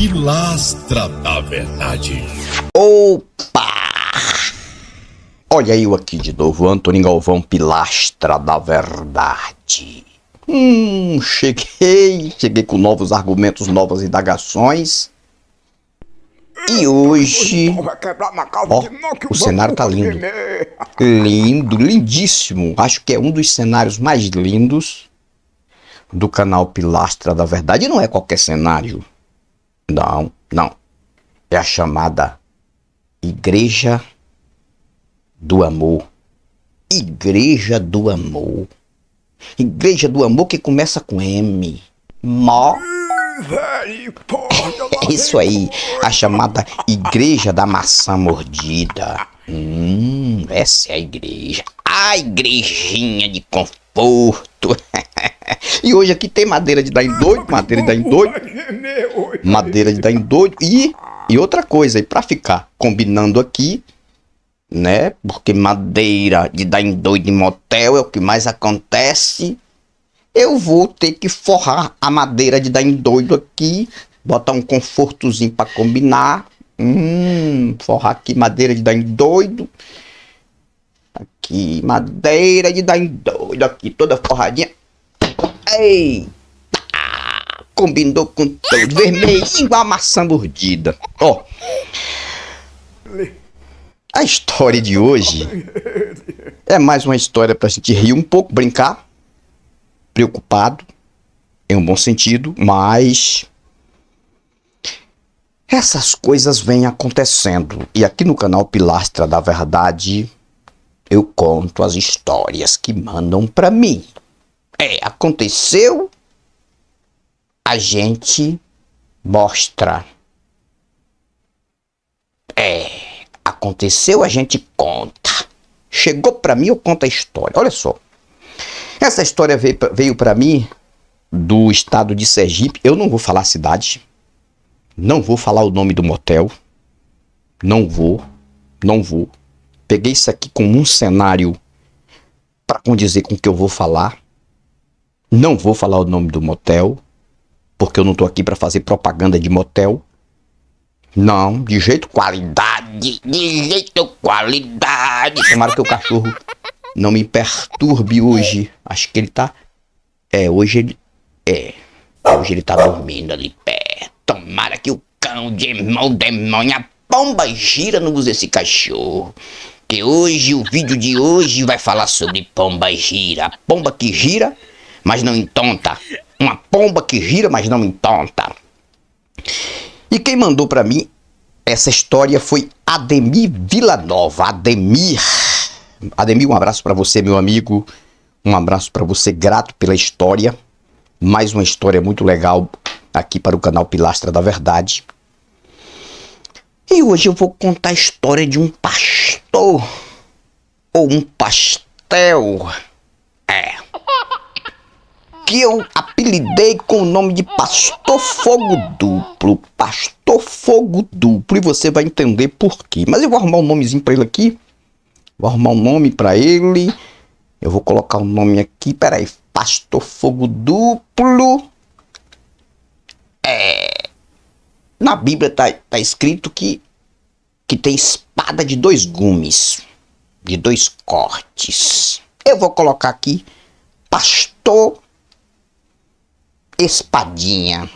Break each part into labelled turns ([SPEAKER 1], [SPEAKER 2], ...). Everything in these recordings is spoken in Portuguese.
[SPEAKER 1] Pilastra da Verdade.
[SPEAKER 2] Opa! Olha eu aqui de novo, Antônio Galvão, Pilastra da Verdade. Cheguei com novos argumentos, novas indagações. E hoje, ó, o cenário tá lindo. Lindo, lindíssimo. Acho que é um dos cenários mais lindos do canal Pilastra da Verdade. E não é qualquer cenário. Não. É a chamada Igreja do Amor. Igreja do Amor. Igreja do Amor que começa com M. É isso aí, a chamada Igreja da Maçã Mordida. Essa é a igreja. A igrejinha de conforto. E hoje aqui tem madeira de dar em doido, madeira de dar em doido. E outra coisa, e pra ficar combinando aqui, né? Porque madeira de dar em doido em motel é o que mais acontece. Eu vou ter que forrar a madeira de dar em doido aqui, botar um confortozinho pra combinar. Forrar aqui madeira de dar em doido. Aqui, madeira de dar em doido, aqui toda forradinha. Eita! Combinou com tudo, vermelho igual a maçã mordida. Ó, a história de hoje é mais uma história pra gente rir um pouco, brincar, preocupado, em um bom sentido, mas essas coisas vêm acontecendo. E aqui no canal Pilastra da Verdade, eu conto as histórias que mandam pra mim. Aconteceu, a gente mostra. Aconteceu, a gente conta. Chegou pra mim, eu conto a história. Olha só. Essa história veio pra mim do estado de Sergipe. Eu não vou falar a cidade. Não vou falar o nome do motel. Não vou. Peguei isso aqui como um cenário pra condizer com o que eu vou falar. Não vou falar o nome do motel, porque eu não tô aqui pra fazer propaganda de motel. Não, de jeito qualidade. Tomara que o cachorro não me perturbe hoje. Acho que ele tá... Hoje ele tá dormindo ali perto. Tomara que o cão, demônio, a pomba gira não usa esse cachorro. Que hoje, o vídeo de hoje vai falar sobre pomba gira. Pomba que gira, mas não entonta. Uma pomba que gira, mas não entonta. E quem mandou pra mim essa história foi Ademir Villanova. Ademir, um abraço pra você, meu amigo. Um abraço pra você, grato pela história. Mais uma história muito legal aqui para o canal Pilastra da Verdade. E hoje eu vou contar a história de um pastor, ou um pastel, que eu apelidei com o nome de Pastor Fogo Duplo. Pastor Fogo Duplo, e você vai entender por quê. Mas eu vou arrumar um nomezinho pra ele aqui. Eu vou colocar o nome aqui, peraí. Pastor Fogo Duplo. Na Bíblia tá escrito que tem espada de 2 gumes, de 2 cortes. Eu vou colocar aqui Pastor Espadinha.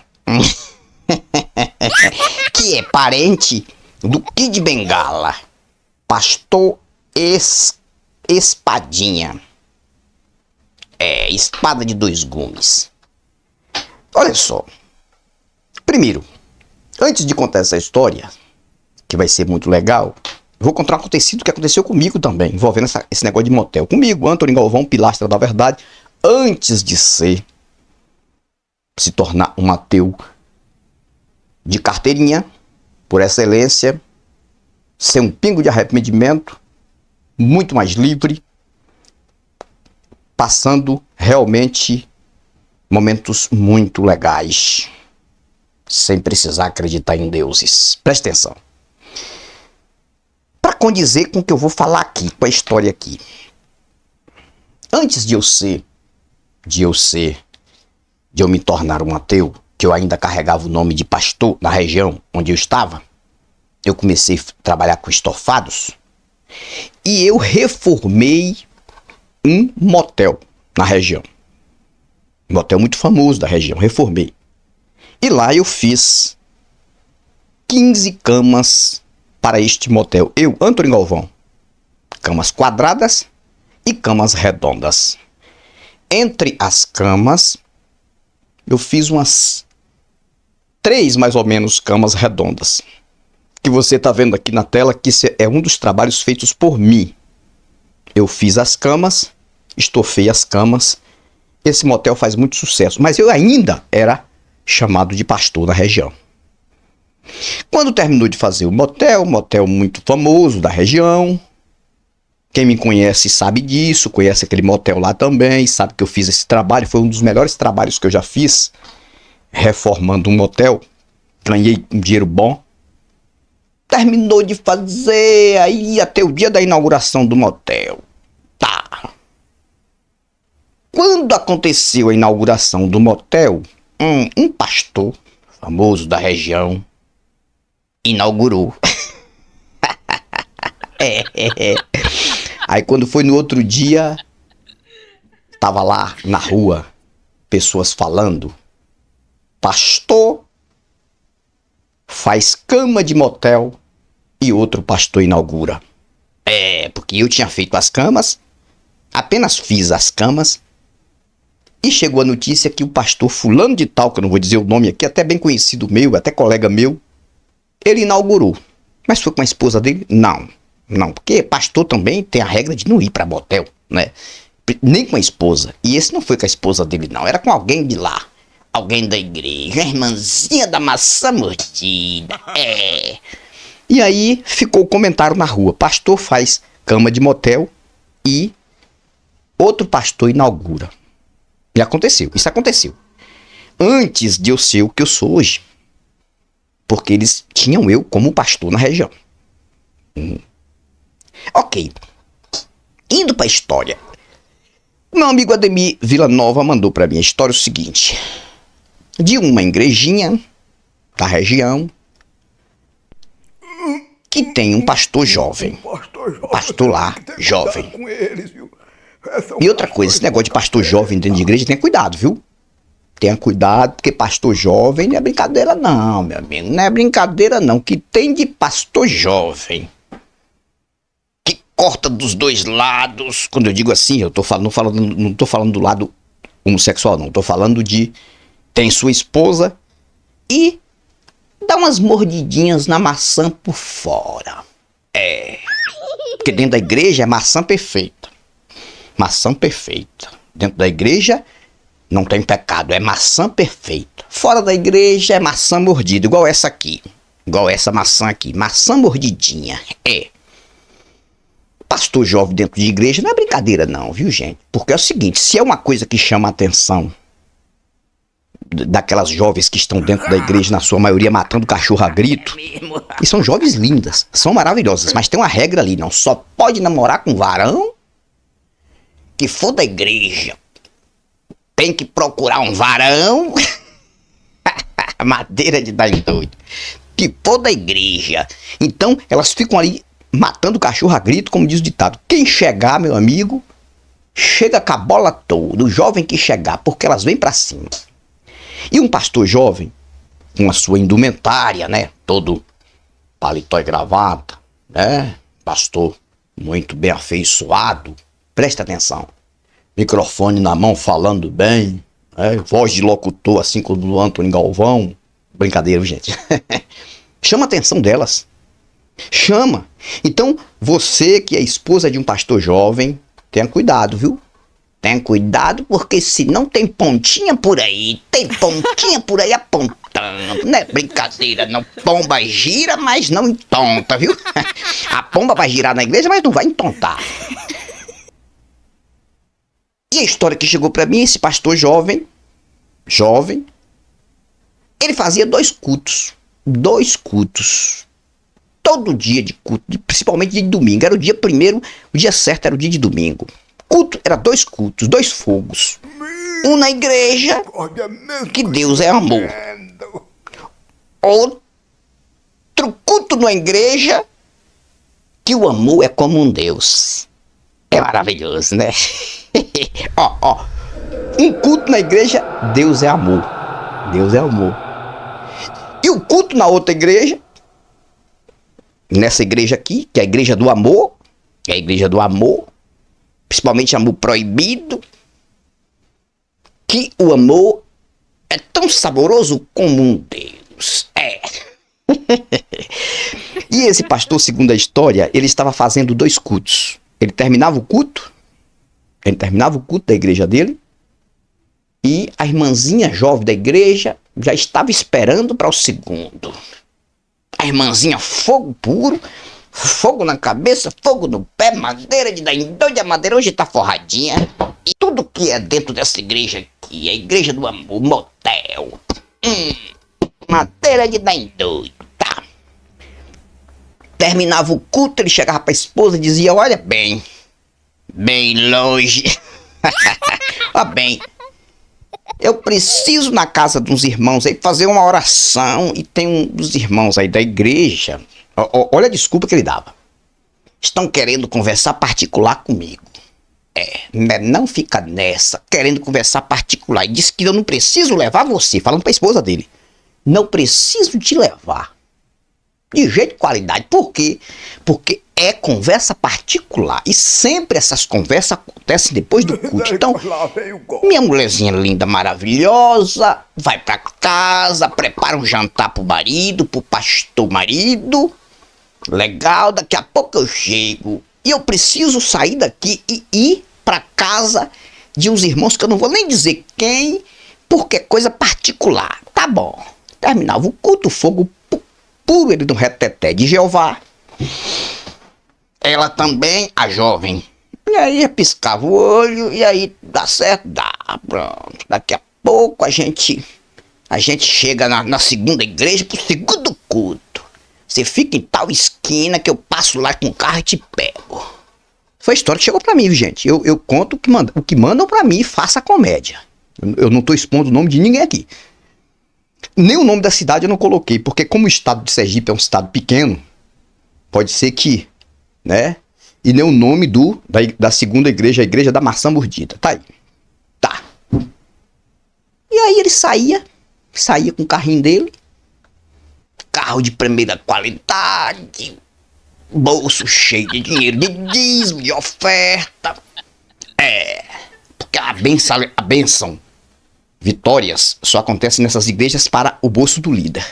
[SPEAKER 2] Que é parente do Kid Bengala. Pastor Espadinha. Espada de 2 gumes. Olha só. Primeiro, antes de contar essa história, que vai ser muito legal, vou contar um acontecido que aconteceu comigo também, envolvendo esse negócio de motel. Comigo, Antônio Galvão, Pilastra da Verdade, antes de se tornar um ateu de carteirinha, por excelência, ser um pingo de arrependimento, muito mais livre, passando realmente momentos muito legais, sem precisar acreditar em deuses. Presta atenção. Para condizer com o que eu vou falar aqui, com a história aqui. Antes de eu me tornar um ateu, que eu ainda carregava o nome de pastor na região onde eu estava, eu comecei a trabalhar com estofados e eu reformei um motel na região. Um motel muito famoso da região, reformei. E lá eu fiz 15 camas para este motel. Eu, Antônio Galvão. Camas quadradas e camas redondas. Entre as camas, eu fiz umas 3 mais ou menos camas redondas. Que você está vendo aqui na tela, que esse é um dos trabalhos feitos por mim. Eu fiz as camas, estofei as camas. Esse motel faz muito sucesso, mas eu ainda era chamado de pastor na região. Quando terminou de fazer o motel muito famoso da região, quem me conhece sabe disso, conhece aquele motel lá também, sabe que eu fiz esse trabalho, foi um dos melhores trabalhos que eu já fiz, reformando um motel, ganhei um dinheiro bom. Terminou de fazer, aí ia ter o dia da inauguração do motel. Tá. Quando aconteceu a inauguração do motel, um pastor famoso da região inaugurou. Aí quando foi no outro dia, tava lá na rua, pessoas falando, pastor faz cama de motel e outro pastor inaugura. Porque eu tinha feito as camas, apenas fiz as camas, e chegou a notícia que o pastor fulano de tal, que eu não vou dizer o nome aqui, até bem conhecido meu, até colega meu, ele inaugurou. Mas foi com a esposa dele? Não, porque pastor também tem a regra de não ir para motel, né? Nem com a esposa. E esse não foi com a esposa dele, não, era com alguém de lá. Alguém da igreja, a irmãzinha da maçã mordida. E aí ficou o comentário na rua. Pastor faz cama de motel e outro pastor inaugura. E aconteceu, isso aconteceu. Antes de eu ser o que eu sou hoje. Porque eles tinham eu como pastor na região. Ok. Indo para a história. Meu amigo Ademir Villanova mandou para mim a história o seguinte. De uma igrejinha da região que tem um pastor jovem. Pastor lá, jovem. E outra coisa, esse negócio de pastor jovem dentro de igreja, tenha cuidado, viu? Tenha cuidado, porque pastor jovem não é brincadeira não, meu amigo. Não é brincadeira não. Que tem de pastor jovem que corta dos dois lados. Quando eu digo assim, eu tô falando, não tô falando do lado homossexual, não. Tô falando de tem sua esposa e dá umas mordidinhas na maçã por fora. Porque dentro da igreja é maçã perfeita. Maçã perfeita. Dentro da igreja não tem pecado, é maçã perfeita. Fora da igreja é maçã mordida, igual essa aqui. Igual essa maçã aqui, maçã mordidinha. Pastor jovem dentro de igreja não é brincadeira não, viu gente? Porque é o seguinte, se é uma coisa que chama a atenção daquelas jovens que estão dentro da igreja, na sua maioria matando cachorro a grito, e são jovens lindas, são maravilhosas, mas tem uma regra ali, não só pode namorar com varão que for da igreja. Tem que procurar um varão madeira de dar em doido que for da igreja. Então elas ficam ali matando cachorro a grito, como diz o ditado. Quem chegar, meu amigo, chega com a bola toda, o jovem que chegar, porque elas vêm pra cima. E um pastor jovem, com a sua indumentária, né, todo paletó e gravata, né, pastor muito bem afeiçoado, presta atenção, microfone na mão, falando bem, né, voz de locutor, assim como do Antônio Galvão, brincadeira, gente, chama a atenção delas, chama. Então, você que é esposa de um pastor jovem, tenha cuidado, viu? Tenha cuidado, porque se não tem pontinha por aí, tem pontinha por aí apontando. Não é brincadeira, não. Pomba gira, mas não entonta, viu? A pomba vai girar na igreja, mas não vai entontar. E a história que chegou pra mim, esse pastor jovem, ele fazia 2 cultos. 2 cultos. Todo dia de culto, principalmente dia de domingo. Era o dia primeiro, o dia certo era o dia de domingo. Culto, era 2 cultos, 2 fogos. Um na igreja, que Deus é amor. Outro culto na igreja, que o amor é como um Deus. É maravilhoso, né? Ó, um culto na igreja, Deus é amor. Deus é amor. E o culto na outra igreja, nessa igreja aqui, que é a igreja do amor, é a igreja do amor, principalmente amor proibido, que o amor é tão saboroso como um Deus. É. E esse pastor, segundo a história, ele estava fazendo 2 cultos. Ele terminava o culto da igreja dele, e a irmãzinha jovem da igreja já estava esperando para o segundo. A irmãzinha, fogo puro, fogo na cabeça, fogo no pé, madeira de dar em doido. A madeira hoje tá forradinha. E tudo que é dentro dessa igreja aqui, a igreja do amor, motel. Madeira de dar em doido, tá? Terminava o culto, ele chegava pra esposa e dizia: olha bem longe. Ó bem, eu preciso na casa de uns irmãos aí fazer uma oração, e tem um dos irmãos aí da igreja, olha a desculpa que ele dava. Estão querendo conversar particular comigo. Não fica nessa, querendo conversar particular. E disse que eu não preciso levar você, falando pra esposa dele. Não preciso te levar. De jeito de qualidade. Por quê? Porque é conversa particular. E sempre essas conversas acontecem depois do culto. Então, minha mulherzinha linda, maravilhosa, vai pra casa, prepara um jantar pro marido, pro pastor marido. Legal, daqui a pouco eu chego. E eu preciso sair daqui e ir pra casa de uns irmãos que eu não vou nem dizer quem, porque é coisa particular. Tá bom. Terminava o culto, fogo puro, ele do reteté de Jeová. Ela também, a jovem. E aí piscava o olho, e aí dá certo? Dá, pronto. Daqui a pouco a gente chega na segunda igreja pro segundo culto. Você fica em tal esquina que eu passo lá com o carro e te pego. Foi a história que chegou pra mim, gente. Eu conto o que mandam pra mim, faça comédia. Eu não tô expondo o nome de ninguém aqui. Nem o nome da cidade eu não coloquei, porque como o estado de Sergipe é um estado pequeno, pode ser que, né? E nem o nome da segunda igreja, a igreja da maçã mordida. Tá aí. Tá. E aí ele saía com o carrinho dele, carro de primeira qualidade, bolso cheio de dinheiro, de dízimo, de oferta. Porque a bênção, vitórias, só acontece nessas igrejas para o bolso do líder.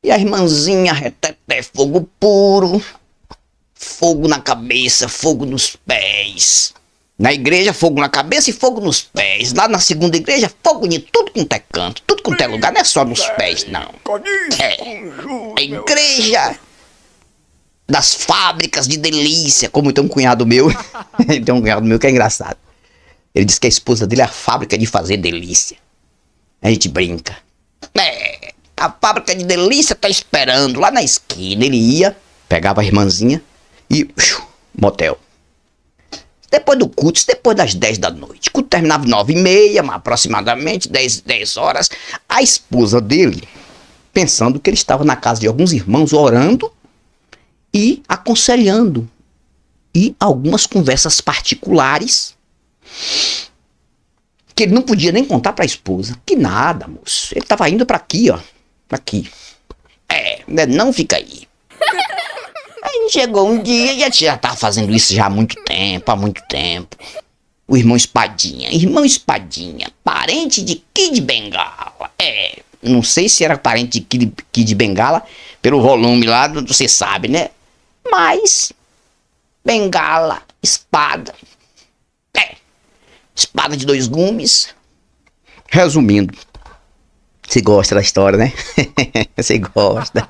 [SPEAKER 2] E a irmãzinha reteté, fogo puro, fogo na cabeça, fogo nos pés. Na igreja, fogo na cabeça e fogo nos pés. Lá na segunda igreja, fogo em tudo quanto é canto, tudo quanto é lugar, não é só nos pés, não. A igreja das fábricas de delícia, como tem um cunhado meu, tem um cunhado meu que é engraçado. Ele diz que a esposa dele é a fábrica de fazer delícia. A gente brinca. A fábrica de delícia tá esperando lá na esquina. Ele ia, pegava a irmãzinha e motel. Depois do culto, depois das 10 da noite. O culto terminava 9h30, aproximadamente, 10 horas. A esposa dele, pensando que ele estava na casa de alguns irmãos orando e aconselhando. E algumas conversas particulares que ele não podia nem contar pra esposa. Que nada, moço. Ele tava indo pra aqui, ó. Pra aqui. Não fica aí. Aí chegou um dia e já tava fazendo isso já há muito tempo. O irmão Espadinha. Irmão Espadinha, parente de Kid Bengala. Não sei se era parente de Kid Bengala, pelo volume lá, você sabe, né? Mas, bengala, espada. Espada de 2 gumes. Resumindo, você gosta da história, né? Você gosta.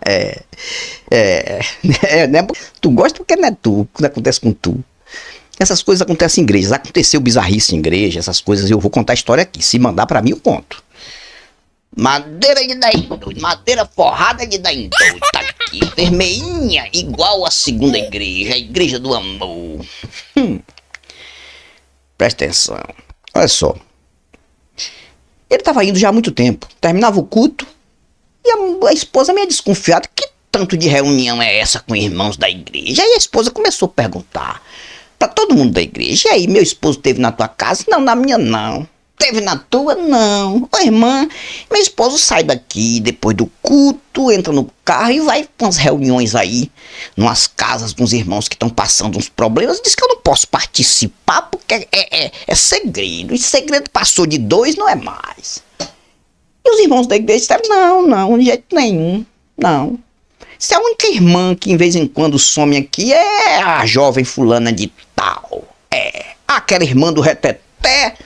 [SPEAKER 2] Né? Tu gosta porque não é tu, quando acontece com tu. Essas coisas acontecem em igrejas. Aconteceu bizarrice em igreja, essas coisas. Eu vou contar a história aqui. Se mandar pra mim, eu conto. Madeira de dar em doido, madeira forrada de dar em doido. Tá aqui, vermelhinha, igual a segunda igreja, a igreja do amor. Presta atenção. Olha só. Ele estava indo já há muito tempo. Terminava o culto, E a esposa meio desconfiada, que tanto de reunião é essa com irmãos da igreja? Aí a esposa começou a perguntar pra todo mundo da igreja: e aí, meu esposo teve na tua casa? Não, na minha não. Teve na tua? Não. Ô irmã, meu esposo sai daqui depois do culto, entra no carro e vai para umas reuniões aí, numas casas dos irmãos que estão passando uns problemas. Diz que eu não posso participar porque é segredo. E segredo passou de 2, não é mais. E os irmãos da igreja disseram: não, de jeito nenhum, não. Se a única irmã que em vez em quando some aqui é a jovem fulana de tal. Aquela irmã do reteté.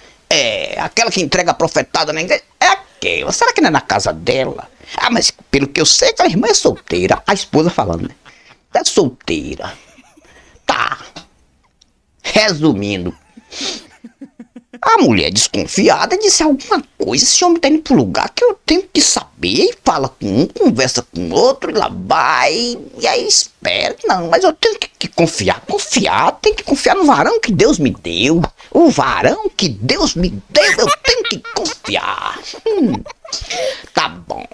[SPEAKER 2] Aquela que entrega a profetada na igreja. É aquela. Será que não é na casa dela? Ah, mas pelo que eu sei, aquela irmã é solteira. A esposa falando, né? É solteira. Tá. Resumindo, a mulher desconfiada disse alguma coisa. Esse homem tá indo pro lugar que eu tenho que saber. E fala com um, conversa com o outro, e lá vai. E aí espera. Não, mas eu tenho que confiar. Tem que confiar no varão que Deus me deu. O varão que Deus me deu, eu tenho que confiar. Tá bom.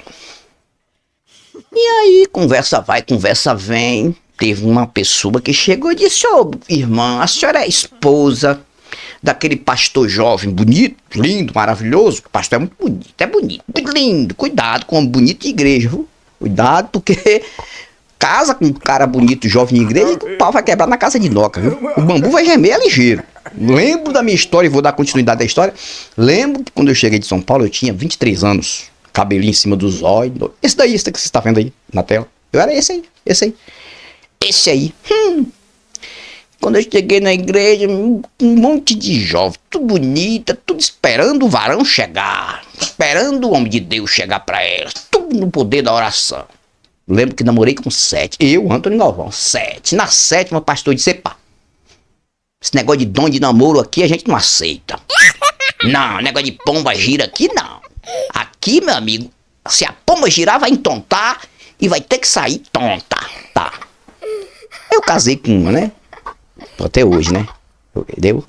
[SPEAKER 2] E aí, conversa vai, conversa vem. Teve uma pessoa que chegou e disse: ô, irmã, a senhora é esposa daquele pastor jovem, bonito, lindo, maravilhoso. O pastor é bonito, lindo. Cuidado com o bonito de igreja, viu? Cuidado, porque casa com um cara bonito, jovem de igreja, o pau vai quebrar na casa de Noca, viu? O bambu vai gemer é ligeiro. Lembro da minha história e vou dar continuidade da história. Lembro que quando eu cheguei de São Paulo eu tinha 23 anos, cabelinho em cima dos olhos. Esse que você está vendo aí na tela. Eu era esse aí. Quando eu cheguei na igreja, um monte de jovem, tudo bonita, tudo esperando o varão chegar, esperando o homem de Deus chegar pra elas, tudo no poder da oração. Lembro que namorei com 7, eu, Antônio Galvão, 7. Na 7ª, o pastor disse: pá, esse negócio de dom de namoro aqui a gente não aceita. Não, negócio de pomba gira aqui não. Aqui, meu amigo, se a pomba girar vai entontar e vai ter que sair tonta, tá? Eu casei com uma, né? Até hoje, né? Entendeu?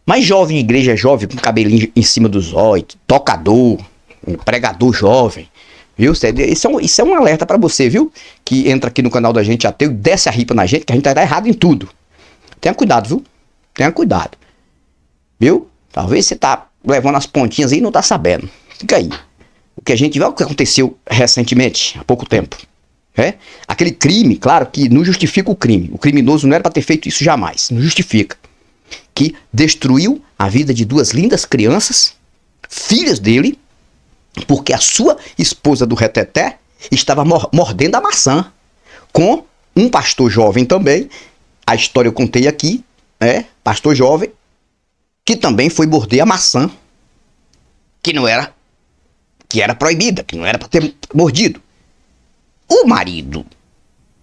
[SPEAKER 2] Mas jovem, igreja jovem, com cabelinho em cima dos olhos, tocador, um pregador jovem, viu? Isso é um alerta pra você, viu? Que entra aqui no canal da gente ateu e desce a ripa na gente, que a gente tá errado em tudo. Tenha cuidado, viu? Tenha cuidado. Viu? Talvez você tá levando as pontinhas aí e não tá sabendo. Fica aí. O que a gente vê é o que aconteceu recentemente, há pouco tempo. Aquele crime, claro que não justifica o crime. O criminoso não era para ter feito isso jamais. Não justifica. Que destruiu a vida de 2 lindas crianças, filhas dele, porque a sua esposa do reteté estava mordendo a maçã com um pastor jovem também. A história eu contei aqui, pastor jovem, que também foi morder a maçã, que era proibida, que não era para ter mordido. O marido,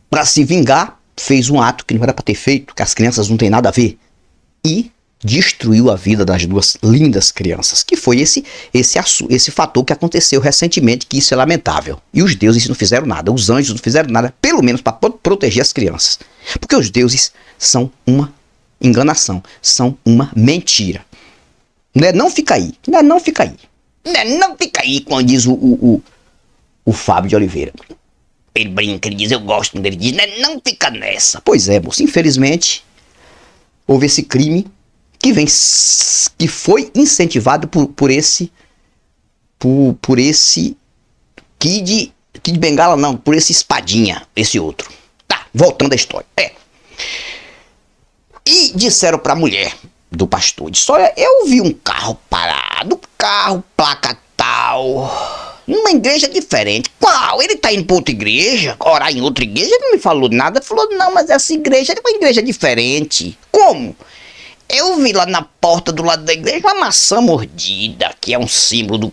[SPEAKER 2] para se vingar, fez um ato que não era para ter feito, que as crianças não têm nada a ver, e destruiu a vida das 2 lindas crianças, que foi esse fator que aconteceu recentemente, que isso é lamentável. E os deuses não fizeram nada, os anjos não fizeram nada, pelo menos para proteger as crianças. Porque os deuses são uma enganação, são uma mentira. Não fica aí, não fica aí, quando diz o Fábio de Oliveira. Ele brinca, ele diz: eu gosto quando ele diz, não fica nessa. Pois é, moço, infelizmente, houve esse crime que foi incentivado por esse Kid Bengala, não, por esse Espadinha, esse outro. Tá, voltando à história. E disseram pra mulher do pastor, disse: olha, eu vi um carro parado, placa tal, numa igreja diferente. Qual? Ele tá indo pra outra igreja? Orar em outra igreja? Ele não me falou nada. Falou: não, mas essa igreja é uma igreja diferente. Como? Eu vi lá na porta do lado da igreja uma maçã mordida, que é um símbolo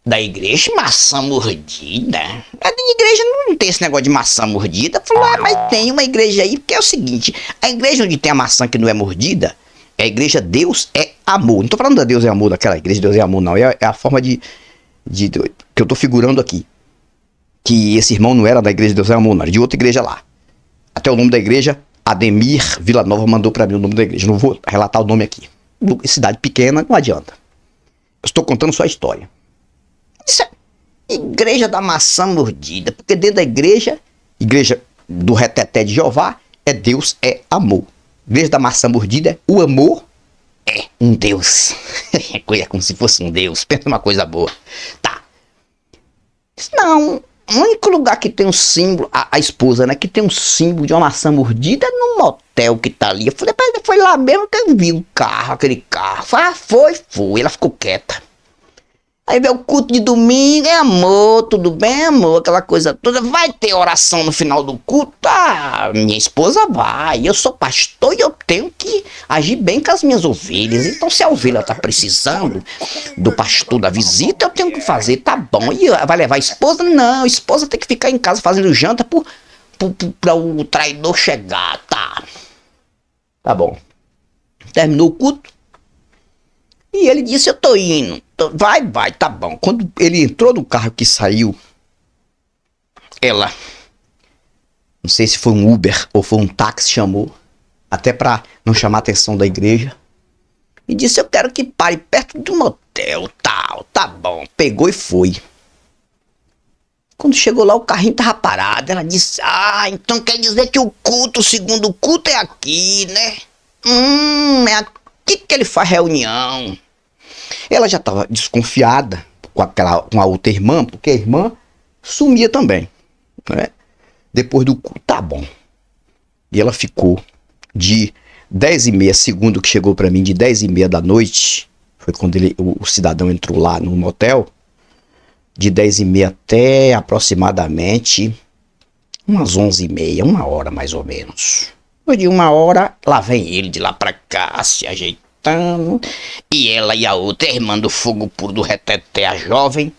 [SPEAKER 2] da igreja. Maçã mordida? A igreja não tem esse negócio de maçã mordida. Falou: mas tem uma igreja aí, porque é o seguinte, a igreja onde tem a maçã que não é mordida é a igreja Deus é Amor. Não tô falando da Deus é Amor, daquela igreja Deus é Amor, não. É a forma que eu tô figurando aqui, que esse irmão não era da igreja Deus é Amor, não, era de outra igreja lá. Até o nome da igreja, Ademir Villanova mandou pra mim o nome da igreja. Não vou relatar o nome aqui. Cidade pequena, não adianta. Eu estou contando só a história. Igreja da Maçã Mordida, porque dentro da igreja do Reteté de Jeová, Deus é amor. Igreja da Maçã Mordida, o amor é um Deus. É como se fosse um Deus, pensa uma coisa boa. Tá. Não, o único lugar que tem um símbolo, a esposa, né, que tem um símbolo de uma maçã mordida é no motel que tá ali. Eu falei, foi lá mesmo que eu vi o carro, aquele carro. Foi. Ela ficou quieta. Aí veio o culto de domingo, amor, tudo bem, amor, aquela coisa toda. Vai ter oração no final do culto? Ah, minha esposa vai. Eu sou pastor e eu tenho que agir bem com as minhas ovelhas. Então, se a ovelha tá precisando do pastor da visita, eu tenho que fazer, tá bom. E vai levar a esposa? Não, a esposa tem que ficar em casa fazendo janta pra o traidor chegar, tá? Tá bom. Terminou o culto. E ele disse, eu tô indo. Vai, tá bom. Quando ele entrou no carro que saiu, ela, não sei se foi um Uber ou foi um táxi, chamou, até pra não chamar a atenção da igreja, e disse, eu quero que pare perto do motel, tal, tá bom. Pegou e foi. Quando chegou lá, o carrinho tava parado. Ela disse, então quer dizer que o culto, o segundo culto é aqui, né? É aqui que ele faz reunião. Ela já estava desconfiada com a outra irmã, porque a irmã sumia também, né? Depois do culto, tá bom. E ela ficou de 10h30, segundo que chegou para mim, de 10h30 da noite, foi quando o cidadão entrou lá no motel, de 10h30 até aproximadamente umas 11h30, 1 hora mais ou menos. Depois de 1 hora, lá vem ele de lá pra cá, se ajeitando. E ela e a outra, irmã do fogo puro do Reteté, a jovem.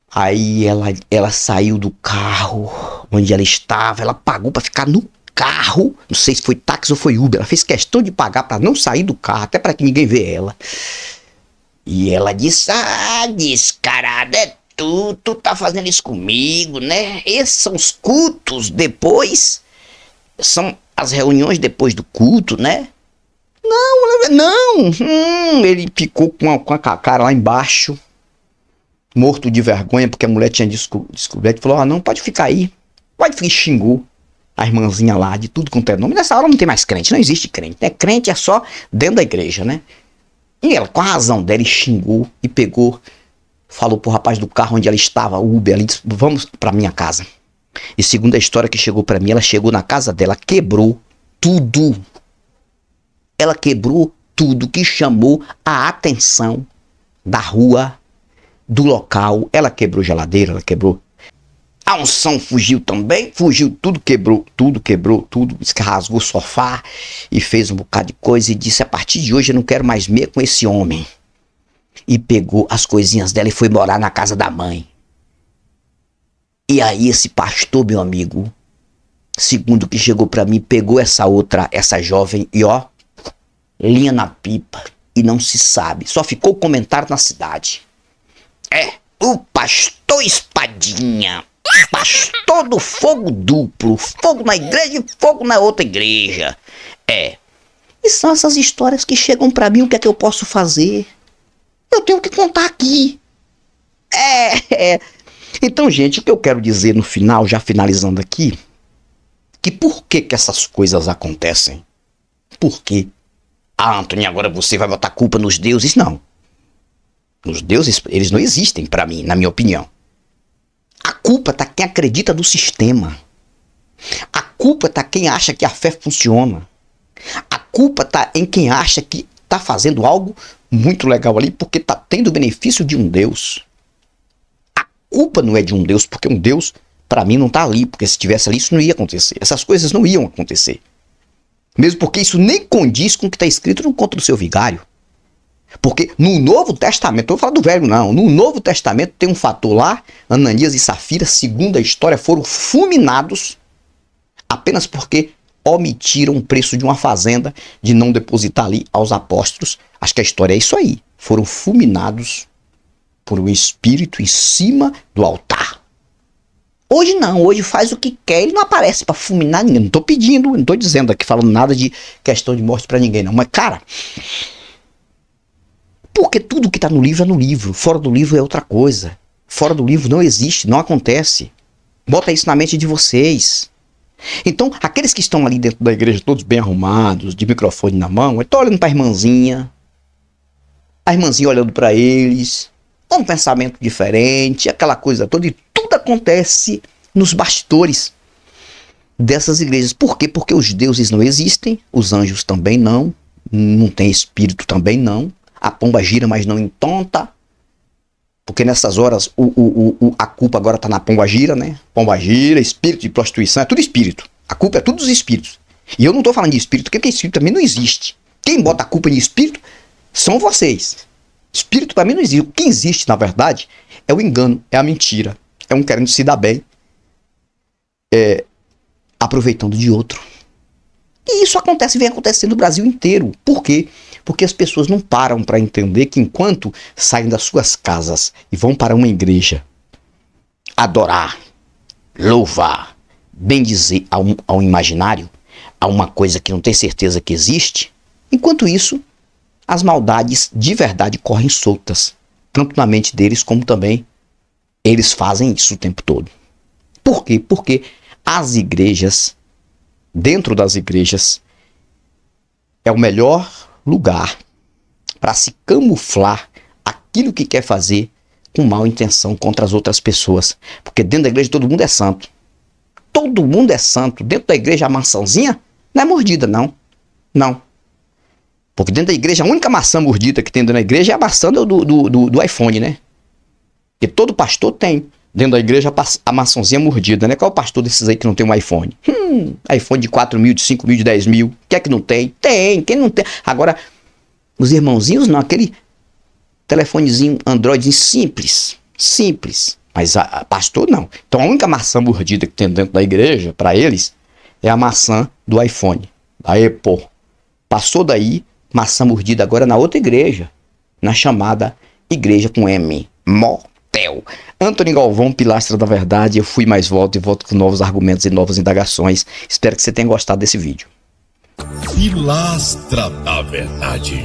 [SPEAKER 2] Aí ela saiu do carro onde ela estava, ela pagou pra ficar no carro. Não sei se foi táxi ou foi Uber. Ela fez questão de pagar pra não sair do carro, até pra que ninguém vê ela. E ela disse, descarada, é tu tá fazendo isso comigo, né? Esses são os cultos depois, são as reuniões depois do culto, né? Não, ele ficou com a cara lá embaixo, morto de vergonha, porque a mulher tinha descoberto, e falou, não, pode ficar aí, xingou a irmãzinha lá, de tudo quanto é nome. Nessa hora não tem mais crente, não existe crente, né? Crente é só dentro da igreja, né? E ela, com a razão dela, xingou e pegou, falou pro rapaz do carro onde ela estava, o Uber, ela disse, vamos pra minha casa. E segundo a história que chegou pra mim, ela chegou na casa dela, quebrou tudo. Ela quebrou tudo que chamou a atenção da rua, do local. Ela quebrou geladeira, ela quebrou. A unção fugiu também, fugiu tudo, quebrou tudo, rasgou o sofá e fez um bocado de coisa e disse, a partir de hoje eu não quero mais meia com esse homem. E pegou as coisinhas dela e foi morar na casa da mãe. E aí esse pastor, meu amigo, segundo que chegou pra mim, pegou essa jovem e linha na pipa, e não se sabe, só ficou o comentário na cidade. O pastor Espadinha, pastor do fogo duplo, fogo na igreja e fogo na outra igreja. E são essas histórias que chegam pra mim. O que é que eu posso fazer? Eu tenho que contar aqui. Então, gente, o que eu quero dizer no final, já finalizando aqui, que por que essas coisas acontecem? Por quê? Antônio, agora você vai botar culpa nos deuses? Não. Os deuses, eles não existem pra mim, na minha opinião. A culpa tá quem acredita no sistema. A culpa tá quem acha que a fé funciona. A culpa tá em quem acha que tá fazendo algo muito legal ali porque tá tendo o benefício de um Deus. A culpa não é de um Deus, porque um Deus, pra mim, não tá ali. Porque se tivesse ali, isso não ia acontecer. Essas coisas não iam acontecer. Mesmo porque isso nem condiz com o que está escrito no Conto do Seu Vigário. Porque no Novo Testamento, não vou falar do Velho não, no Novo Testamento tem um fator lá, Ananias e Safira, segundo a história, foram fulminados apenas porque omitiram o preço de uma fazenda, de não depositar ali aos apóstolos. Acho que a história é isso aí. Foram fulminados por um espírito em cima do altar. Hoje não, hoje faz o que quer, ele não aparece pra fulminar ninguém. Não tô pedindo, não tô dizendo aqui, falando nada de questão de morte pra ninguém não. Mas, cara, Porque tudo que está no livro é no livro. Fora do livro é outra coisa. Fora do livro não existe, não acontece. Bota isso na mente de vocês. Então, aqueles que estão ali dentro da igreja, todos bem arrumados, de microfone na mão, estão olhando para a irmãzinha olhando para eles, com um pensamento diferente, aquela coisa toda, e tudo acontece nos bastidores dessas igrejas. Por quê? Porque os deuses não existem, os anjos também não tem espírito também não, a pomba gira, mas não entonta, porque nessas horas a culpa agora está na pomba gira, né? Pomba gira, espírito de prostituição, é tudo espírito. A culpa é tudo dos espíritos. E eu não estou falando de espírito, porque espírito também não existe. Quem bota a culpa em espírito são vocês. Espírito para mim não existe. O que existe, na verdade, é o engano, é a mentira. É um querendo se dar bem, aproveitando de outro. E isso acontece, vem acontecendo no Brasil inteiro. Por quê? Porque as pessoas não param para entender que enquanto saem das suas casas e vão para uma igreja adorar, louvar, bendizer ao imaginário, a uma coisa que não tem certeza que existe, enquanto isso, as maldades de verdade correm soltas, tanto na mente deles como também eles fazem isso o tempo todo. Por quê? Porque as igrejas, dentro das igrejas, é o melhor lugar para se camuflar aquilo que quer fazer com má intenção contra as outras pessoas. Porque dentro da igreja todo mundo é santo. Todo mundo é santo. Dentro da igreja a maçãzinha não é mordida, não. Não. Porque dentro da igreja a única maçã mordida que tem dentro da igreja é a maçã do iPhone, né? Porque todo pastor tem dentro da igreja a maçãzinha mordida, né? Qual é o pastor desses aí que não tem um iPhone? iPhone de 4 mil, de 5 mil, de 10 mil. Quem é que não tem? Tem. Quem não tem? Agora, os irmãozinhos não. Aquele telefonezinho Android simples. Simples. Mas pastor não. Então a única maçã mordida que tem dentro da igreja, para eles, é a maçã do iPhone. Aí, pô. Passou daí, maçã mordida agora na outra igreja. Na chamada Igreja com M. Motel. Antônio Galvão, Pilastra da Verdade. Eu fui mais volto e volto com novos argumentos e novas indagações. Espero que você tenha gostado desse vídeo.
[SPEAKER 1] Pilastra da Verdade.